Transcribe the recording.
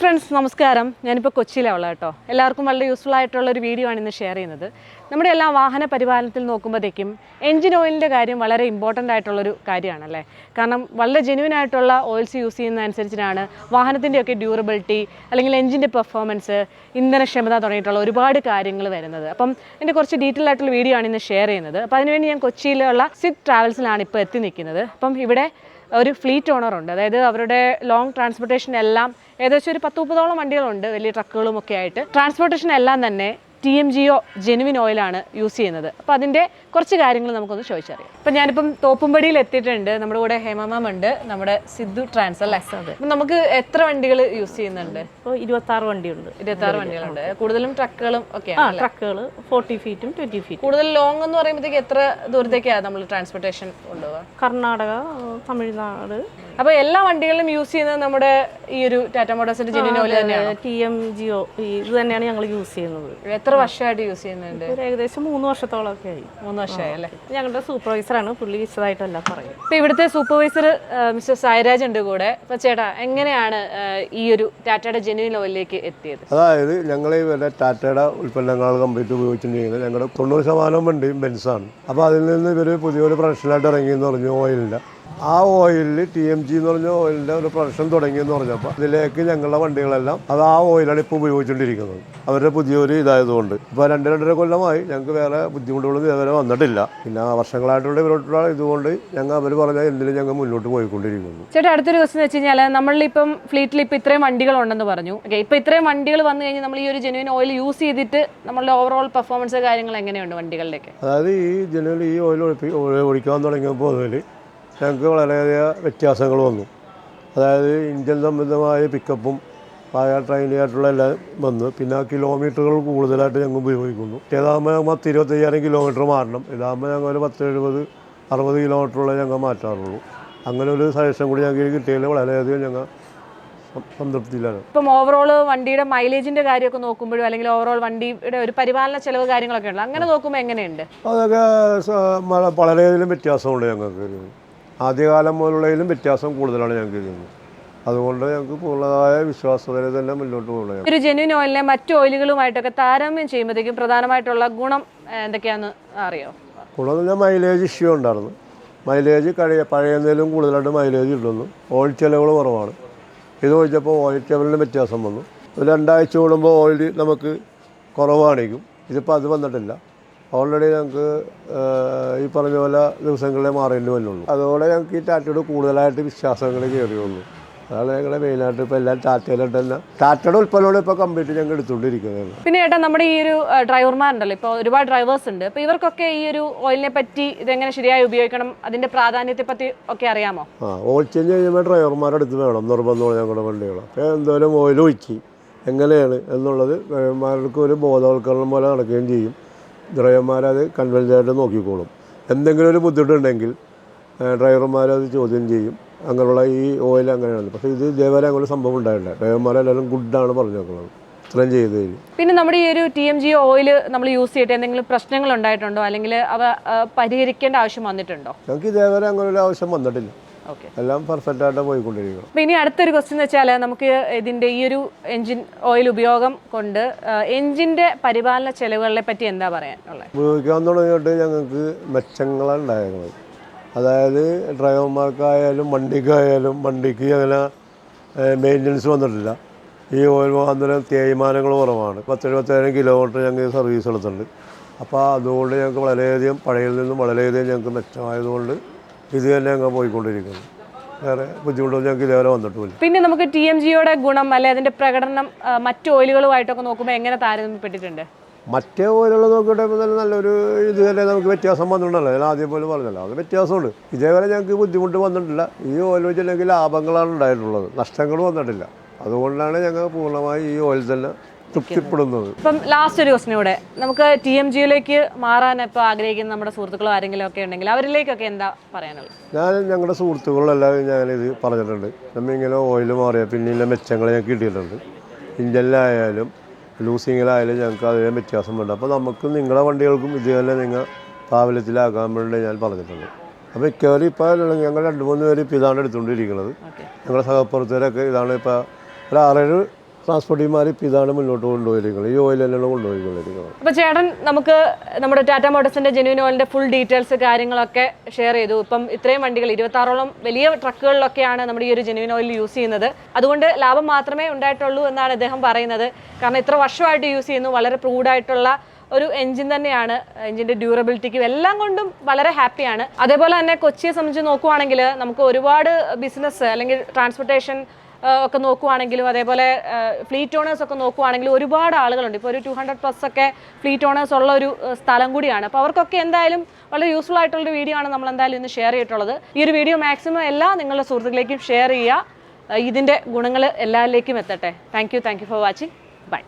Friends നമസ്കാരം. ഞാനിപ്പോൾ കൊച്ചിയിലാണ് ഉള്ളത് കേട്ടോ. എല്ലാവർക്കും വളരെ യൂസ്ഫുൾ ആയിട്ടുള്ളൊരു വീഡിയോ ആണ് ഇന്ന് ഷെയർ ചെയ്യുന്നത്. നമ്മുടെ എല്ലാ വാഹന പരിപാലനത്തിൽ നോക്കുമ്പോഴത്തേക്കും എൻജിൻ ഓയിലിൻ്റെ കാര്യം വളരെ ഇമ്പോർട്ടൻ്റ് ആയിട്ടുള്ളൊരു കാര്യമാണല്ലേ. കാരണം വളരെ ജെന്യുവൻ ആയിട്ടുള്ള ഓയിൽസ് യൂസ് ചെയ്യുന്നതനുസരിച്ചിട്ടാണ് വാഹനത്തിൻ്റെയൊക്കെ ഡ്യൂറബിലിറ്റി അല്ലെങ്കിൽ എൻജിൻ്റെ പെർഫോമൻസ്, ഇന്ധനക്ഷമത തുടങ്ങിയിട്ടുള്ള ഒരുപാട് കാര്യങ്ങൾ വരുന്നത്. അപ്പം എൻ്റെ കുറച്ച് ഡീറ്റെയിൽ ആയിട്ടുള്ള വീഡിയോ ആണ് ഇന്ന് ഷെയർ ചെയ്യുന്നത്. അപ്പോൾ അതിനുവേണ്ടി ഞാൻ കൊച്ചിയിലുള്ള സിദ് ട്രാവൽസിലാണ് ഇപ്പോൾ എത്തി നിൽക്കുന്നത്. അപ്പം ഇവിടെ ഒരു ഫ്ലീറ്റ് ഓണറുണ്ട്, അതായത് അവരുടെ ലോങ് ട്രാൻസ്പോർട്ടേഷൻ എല്ലാം ഏകദേശം ഒരു 10-30ഓളം വണ്ടികളുണ്ട്, വലിയ ട്രക്കുകളും ഒക്കെ ആയിട്ട്. ട്രാൻസ്പോർട്ടേഷൻ എല്ലാം തന്നെ TMGO ജെനുവിൻ ഓയിലാണ് യൂസ് ചെയ്യുന്നത്. അപ്പോൾ അതിൻ്റെ കുറച്ച് കാര്യങ്ങൾ നമുക്കൊന്ന് ചോദിച്ചറിയാം. അപ്പം ഞാനിപ്പം തോപ്പുംപടിയിൽ എത്തിയിട്ടുണ്ട്. നമ്മുടെ കൂടെ ഹേമമാം ഉണ്ട്, നമ്മുടെ സിദ്ധു ട്രാൻസ് അല്ലേ. അപ്പം നമുക്ക് എത്ര വണ്ടികൾ യൂസ് ചെയ്യുന്നുണ്ട്? ഇപ്പോൾ 26 വണ്ടിയുണ്ട്. 26 വണ്ടികളുണ്ട്. കൂടുതലും ട്രക്കുകളും ഒക്കെ ട്രക്കുകൾ 40 ഫീറ്റും 20 ഫീറ്റും. കൂടുതൽ ലോങ് എന്ന് പറയുമ്പോഴത്തേക്ക് എത്ര ദൂരത്തേക്കാണ് നമ്മൾ ട്രാൻസ്പോർട്ടേഷൻ കൊണ്ടുപോകുക? കർണാടക, തമിഴ്നാട്. അപ്പോൾ എല്ലാ വണ്ടികളിലും യൂസ് ചെയ്യുന്നത് നമ്മുടെ ഈ ഒരു ടാറ്റ മോട്ടോഴ്സിന്റെ ജെന്യുവിൻ ഓയിൽ തന്നെയാണ്. TMGO ഇത് തന്നെയാണ് ഞങ്ങൾ യൂസ് ചെയ്യുന്നത്. എത്ര വർഷമായിട്ട് യൂസ് ചെയ്യുന്നുണ്ട്? ഏകദേശം 3 വർഷത്തോളമൊക്കെ ആയി. 3 വർഷമായി അല്ലേ. ഞങ്ങളുടെ സൂപ്പർവൈസറാണ്, പുള്ളി വിശദമായിട്ടല്ല പറയും. ഇപ്പൊ ഇവിടുത്തെ സൂപ്പർവൈസർ മിസ്റ്റർ സായിരാജ് ഉണ്ട് കൂടെ. അപ്പൊ ചേട്ടാ, എങ്ങനെയാണ് ഈ ഒരു ടാറ്റയുടെ ജെന്യുവിൻ ഓയിലിലേക്ക് എത്തിയത്? അതായത് ഞങ്ങൾ ഈ ടാറ്റയുടെ ഉൽപ്പന്നങ്ങൾ കംപ്ലീറ്റ് ഉപയോഗിച്ചിട്ടുണ്ടെങ്കിൽ ഞങ്ങളുടെ 90% വണ്ടിയും ബെൻസാണ്. അപ്പോൾ അതിൽ നിന്ന് ഇവർ പുതിയൊരു പ്രൊഡക്ഷനായിട്ട് ഇറങ്ങിയെന്ന് പറഞ്ഞു ഓയിലിൻ്റെ. ആ ഓയിലിൽ TMG എന്ന് പറഞ്ഞ ഓയിലിൻ്റെ ഒരു പ്രൊഡക്ഷൻ തുടങ്ങിയെന്ന് പറഞ്ഞപ്പോൾ ഇതിലേക്ക് ഞങ്ങളുടെ വണ്ടികളെല്ലാം അത് ആ ഓയിലാണ് ഇപ്പോൾ ഉപയോഗിച്ചുകൊണ്ടിരിക്കുന്നത്. അവരുടെ പുതിയൊരു ഇതായതുകൊണ്ട് ഇപ്പോൾ 2-2.5 കൊല്ലമായി ഞങ്ങൾക്ക് വേറെ ബുദ്ധിമുട്ടുകളൊന്നും ഇതുവരെ വന്നിട്ടില്ല. പിന്നെ വർഷങ്ങളായിട്ടുള്ള ഇവരോട്ടുള്ള ഇതുകൊണ്ട് ഞങ്ങൾ അവർ പറഞ്ഞാൽ എന്തിനും ഞങ്ങൾ മുന്നോട്ട് പോയിക്കൊണ്ടിരിക്കുന്നു. ചേട്ടാ, അടുത്തൊരു ക്വസ്റ്റൻ വെച്ച് കഴിഞ്ഞാൽ നമ്മളിപ്പം ഫ്ലീറ്റിൽ ഇപ്പോൾ ഇത്രയും വണ്ടികളുണ്ടെന്ന് പറഞ്ഞു. ഓക്കെ, ഇപ്പോൾ ഇത്രയും വണ്ടികൾ വന്നു കഴിഞ്ഞാൽ നമ്മൾ ഈ ഒരു ജെന്യുവിൻ ഓയിൽ യൂസ് ചെയ്തിട്ട് നമ്മളുടെ ഓവറോൾ പെർഫോമൻസ് കാര്യങ്ങൾ എങ്ങനെയുണ്ട് വണ്ടികളിലേക്ക്? അതായത് ഈ ജനുവൽ ഈ ഓയിൽ ഓടിക്കാൻ തുടങ്ങിയപ്പോൾ മുതൽ ഞങ്ങൾക്ക് വളരെയധികം വ്യത്യാസങ്ങൾ വന്നു. അതായത് ഇഞ്ചൻ സംബന്ധമായ പിക്കപ്പും ട്രെയിനായിട്ടുള്ള എല്ലാം വന്നു. പിന്നെ കിലോമീറ്ററുകൾ കൂടുതലായിട്ട് ഞങ്ങൾ ഉപയോഗിക്കുന്നു. ഏതാകുമ്പോൾ 10-25,000 കിലോമീറ്റർ മാറണം. ഇതാകുമ്പോൾ ഞങ്ങൾ ഒരു 70-60 കിലോമീറ്ററുള്ള ഞങ്ങൾ മാറ്റാറുള്ളൂ. അങ്ങനെ ഒരു സജഷൻ കൂടി ഞങ്ങൾക്ക് കിട്ടിയതിൽ വളരെയധികം ഞങ്ങൾ സംതൃപ്തിയിലാണ്. ഇപ്പം ഓവറോൾ വണ്ടിയുടെ മൈലേജിന്റെ കാര്യമൊക്കെ നോക്കുമ്പോഴും അല്ലെങ്കിൽ ഓവറോൾ വണ്ടിയുടെ ഒരു പരിപാലന ചെലവ് കാര്യങ്ങളൊക്കെ ഉണ്ടല്ലോ, അങ്ങനെ നോക്കുമ്പോൾ എങ്ങനെയുണ്ട്? അതൊക്കെ വളരെയധികം വ്യത്യാസമുണ്ട്. ഞങ്ങൾക്ക് ആദ്യകാലം മുതലുള്ളതിലും വ്യത്യാസം കൂടുതലാണ് ഞങ്ങൾക്ക് ചെയ്യുന്നത്. അതുകൊണ്ട് ഞങ്ങൾക്ക് പൂർണ്ണമായ വിശ്വാസത്തിൽ തന്നെ മുന്നോട്ട് പോകുന്നത്. ഒരു ജെന്യുവിൻ ഓയിലിനെ മറ്റു ഓയിലുകളുമായിട്ടൊക്കെ താരതമ്യം ചെയ്യുമ്പോഴത്തേക്കും പ്രധാനമായിട്ടുള്ള ഗുണം എന്തൊക്കെയാണെന്ന് അറിയാമോ? ഗുണം എന്ന് പറഞ്ഞാൽ മൈലേജ് ഇഷ്യൂ ഉണ്ടായിരുന്നു. മൈലേജ് പഴയതിലും കൂടുതലായിട്ട് മൈലേജ് കിട്ടുന്നു. ഓയിൽ ചിലവുകൾ കുറവാണ്. ഇത് ചോദിച്ചപ്പോൾ ഓയിൽ ലെവലിന് വ്യത്യാസം വന്നു. 2 ആഴ്ച കൂടുമ്പോൾ ഓയിൽ നമുക്ക് കുറവ് കാണിക്കും. ഇതിപ്പോൾ അത് വന്നിട്ടില്ല. ഓൾറെഡി ഞങ്ങൾക്ക് ഈ പറഞ്ഞ പോലെ ദിവസങ്ങളിലേ മാറേണ്ടി വരുന്നുള്ളൂ. അതുപോലെ ഞങ്ങൾക്ക് ഈ ടാറ്റയോട് കൂടുതലായിട്ട് വിശ്വാസങ്ങൾ കയറിയുള്ളൂ. അതാണ് ഞങ്ങളുടെ മെയിനായിട്ട് ഇപ്പോൾ എല്ലാം ടാറ്റയിലോട്ട് തന്നെ ടാറ്റയുടെ ഉൽപ്പന്നങ്ങൾ ഇപ്പോൾ കംപ്ലീറ്റ് ഞങ്ങൾ എടുത്തുകൊണ്ടിരിക്കുന്നത്. പിന്നെ ചേട്ടാ, നമ്മുടെ ഈ ഒരു ഡ്രൈവർമാരുണ്ടല്ലോ, ഇപ്പോൾ ഒരുപാട് ഡ്രൈവേഴ്സ് ഉണ്ട്. അപ്പോൾ ഇവർക്കൊക്കെ ഈ ഒരു ഓയിലിനെ പറ്റി ഇതെങ്ങനെ ശരിയായി ഉപയോഗിക്കണം, അതിൻ്റെ പ്രാധാന്യത്തെ പറ്റി ഒക്കെ അറിയാമോ? ഓയിൽ ചേഞ്ച് കഴിയുമ്പോൾ ഡ്രൈവർമാരുടെ അടുത്ത് വേണം നിർബന്ധമാണ് ഞങ്ങളുടെ വണ്ടികൾ. അപ്പോൾ എന്തോരം ഓയിൽ ഒഴിച്ച് എങ്ങനെയാണ് എന്നുള്ളത് ഡ്രൈവർമാർക്ക് ഒരു ബോധവൽക്കരണം പോലെ നടക്കുകയും ചെയ്യും. ഡ്രൈവർമാരത് കൺവെൻസായിട്ട് നോക്കിക്കോളും. എന്തെങ്കിലും ഒരു ബുദ്ധിമുട്ടുണ്ടെങ്കിൽ ഡ്രൈവർമാരത് ചോദ്യം ചെയ്യും. അങ്ങനെയുള്ള ഈ ഓയിൽ അങ്ങനെയാണ്. പക്ഷേ ഇത് ഇതേവരെ അങ്ങനെ സംഭവം ഉണ്ടായിട്ടില്ല. ഡ്രൈവർമാരെല്ലാവരും ഗുഡാണ് പറഞ്ഞു നോക്കുന്നത് ഇത്രയും ചെയ്തതിൽ. പിന്നെ നമ്മുടെ ഈ ഒരു TMGO ഓയിൽ നമ്മൾ യൂസ് ചെയ്തിട്ട് എന്തെങ്കിലും പ്രശ്നങ്ങൾ ഉണ്ടായിട്ടുണ്ടോ, അല്ലെങ്കിൽ അവ പരിഹരിക്കേണ്ട ആവശ്യം വന്നിട്ടുണ്ടോ? ഞങ്ങൾക്ക് ഇതേവരെ അങ്ങനെ ഒരു ആവശ്യം വന്നിട്ടില്ല. എല്ലാം പെർഫെക്റ്റ് ആയിട്ട് പോയിക്കൊണ്ടിരിക്കണം. അപ്പോൾ ഇനി അടുത്തൊരു ക്വസ്റ്റ്യൻ എന്ന് വെച്ചാൽ, നമുക്ക് ഇതിൻ്റെ ഈ ഒരു എൻജിൻ ഓയിൽ ഉപയോഗം കൊണ്ട് എൻജിൻ്റെ പരിപാലന ചെലവുകളെ പറ്റി എന്താ പറയാനുള്ളത്? ഉപയോഗിക്കാൻ തുടങ്ങിയിട്ട് ഞങ്ങൾക്ക് മെച്ചങ്ങളാണ് ഉണ്ടായിരുന്നത്. അതായത് ഡ്രൈവർമാർക്കായാലും വണ്ടിക്കായാലും വണ്ടിക്ക് അങ്ങനെ മെയിൻ്റനൻസ് വന്നിട്ടില്ല. ഈ ഓയിൽ മുഖാന്തരം തേയ്മാനങ്ങൾ കുറവാണ്. 10-70,000 കിലോമീറ്റർ ഞങ്ങൾ സർവീസ് എടുത്തിട്ടുണ്ട്. അപ്പോൾ അതുകൊണ്ട് ഞങ്ങൾക്ക് വളരെയധികം പഴയതിൽ നിന്നും വളരെയധികം ഞങ്ങൾക്ക് മെച്ചമായതുകൊണ്ട് ഇത് തന്നെ ഞങ്ങൾ പോയിക്കൊണ്ടിരിക്കുന്നു. വേറെ ബുദ്ധിമുട്ടൊന്നും ഞങ്ങൾക്ക് ഇതേവരെ വന്നിട്ടുമില്ല. പിന്നെ നമുക്ക് TMGOയുടെ ഗുണം അല്ലെ അതിൻ്റെ പ്രകടനം മറ്റു ഓയിലുകളുമായിട്ടൊക്കെ നോക്കുമ്പോൾ എങ്ങനെ താരതമ്യപ്പെട്ടിട്ടുണ്ട്? മറ്റേ ഓയിലുകൾ നോക്കിയിട്ട് തന്നെ നല്ലൊരു ഇത് തന്നെ നമുക്ക് വ്യത്യാസം വന്നിട്ടുണ്ടല്ലോ. ഞാൻ ആദ്യം പോലും പറഞ്ഞല്ലോ, അത് വ്യത്യാസമുണ്ട്. ഇതേവരെ ഞങ്ങൾക്ക് ബുദ്ധിമുട്ട് വന്നിട്ടില്ല. ഈ ഓയിൽ വെച്ചിട്ടുണ്ടെങ്കിൽ ലാഭങ്ങളാണ് ഉണ്ടായിട്ടുള്ളത്, നഷ്ടങ്ങൾ വന്നിട്ടില്ല. അതുകൊണ്ടാണ് ഞങ്ങൾ പൂർണ്ണമായി ഈ ഓയിൽ തന്നെ തൃപ്തിപ്പെടുന്നത്. ഇപ്പം ലാസ്റ്റ് ഒരു ക്വസ്റ്റ്യൻ കൂടെ, നമുക്ക് TMGOയിലേക്ക് മാറാൻ ഇപ്പോൾ ആഗ്രഹിക്കുന്ന നമ്മുടെ സുഹൃത്തുക്കളോ ആരെങ്കിലും ഒക്കെ ഉണ്ടെങ്കിൽ അവരിലേക്കൊക്കെ എന്താ പറയാനുള്ളത്? ഞാൻ ഞങ്ങളുടെ സുഹൃത്തുക്കളെല്ലാം ഞാനിത് പറഞ്ഞിട്ടുണ്ട്. നമ്മളിങ്ങനെ ഓയിൽ മാറിയാൽ പിന്നീട് മെച്ചങ്ങൾ ഞങ്ങൾക്ക് കിട്ടിയിട്ടുണ്ട്. ഇഞ്ചനിലായാലും ലൂസിങ്ങിലായാലും ഞങ്ങൾക്ക് അതിന് വ്യത്യാസം വേണ്ട. അപ്പോൾ നമുക്ക് നിങ്ങളുടെ വണ്ടികൾക്കും ഇത് തന്നെ നിങ്ങൾ പ്രാബല്യത്തിലാക്കാൻ വേണ്ടി ഞാൻ പറഞ്ഞിട്ടുണ്ട്. അപ്പോൾ കയറി ഇപ്പോൾ ഞങ്ങൾ 2-3 പേര് ഇപ്പോൾ ഇതാണ് എടുത്തുകൊണ്ടിരിക്കുന്നത്. ഞങ്ങളുടെ സഹപ്രവർത്തകരൊക്കെ ഇതാണ് ഇപ്പോൾ ഒരു 6-7 ട്രാൻസ്പോർട്ട് ടീമാർ ഇപ്പോൾ ഇതാണ് മുന്നോട്ട് കൊണ്ടുപോയിരിക്കുന്നത്. ഈ ഓയിൽ തന്നെയാണ് കൊണ്ടുപോയിരിക്കുന്നത്. അപ്പോൾ ചേട്ടൻ നമുക്ക് നമ്മുടെ ടാറ്റ മോട്ടോഴ്സിൻ്റെ ജെന്യൂൻ ഓയിലിൻ്റെ ഫുൾ ഡീറ്റെയിൽസ് കാര്യങ്ങളൊക്കെ ഷെയർ ചെയ്തു. ഇപ്പം ഇത്രയും വണ്ടികൾ 26ഓളം വലിയ ട്രക്കുകളിലൊക്കെയാണ് നമ്മുടെ ഈ ഒരു ജെന്യൂൻ ഓയിൽ യൂസ് ചെയ്യുന്നത്. അതുകൊണ്ട് ലാഭം മാത്രമേ ഉണ്ടായിട്ടുള്ളൂ എന്നാണ് അദ്ദേഹം പറയുന്നത്. കാരണം ഇത്ര വർഷമായിട്ട് യൂസ് ചെയ്യുന്നു, വളരെ പ്രൂഡായിട്ടുള്ള ഒരു എൻജിൻ തന്നെയാണ്. എൻജിൻ്റെ ഡ്യൂറബിലിറ്റിക്കും എല്ലാം കൊണ്ടും വളരെ ഹാപ്പിയാണ്. അതേപോലെ തന്നെ കൊച്ചിയെ സംബന്ധിച്ച് നോക്കുവാണെങ്കിൽ നമുക്ക് ഒരുപാട് ബിസിനസ് അല്ലെങ്കിൽ ട്രാൻസ്പോർട്ടേഷൻ ഒക്കെ നോക്കുവാണെങ്കിലും അതേപോലെ ഫ്ലീറ്റ് ഓണേഴ്സ് ഒക്കെ നോക്കുവാണെങ്കിലും ഒരുപാട് ആളുകളുണ്ട്. ഇപ്പോൾ ഒരു 200+ ഒക്കെ ഫ്ലീറ്റ് ഓണേഴ്സ് ഉള്ള ഒരു സ്ഥലം കൂടിയാണ്. അപ്പോൾ അവർക്കൊക്കെ എന്തായാലും വളരെ യൂസ്ഫുൾ ആയിട്ടുള്ളൊരു വീഡിയോ ആണ് നമ്മൾ എന്തായാലും ഇന്ന് ഷെയർ ചെയ്തിട്ടുള്ളത്. ഈ ഒരു വീഡിയോ മാക്സിമം എല്ലാം നിങ്ങളുടെ സുഹൃത്തുക്കളിലേക്കും ഷെയർ ചെയ്യുക. ഇതിൻ്റെ ഗുണങ്ങൾ എല്ലാവരിലേക്കും എത്തട്ടെ. Thank you for watching. By.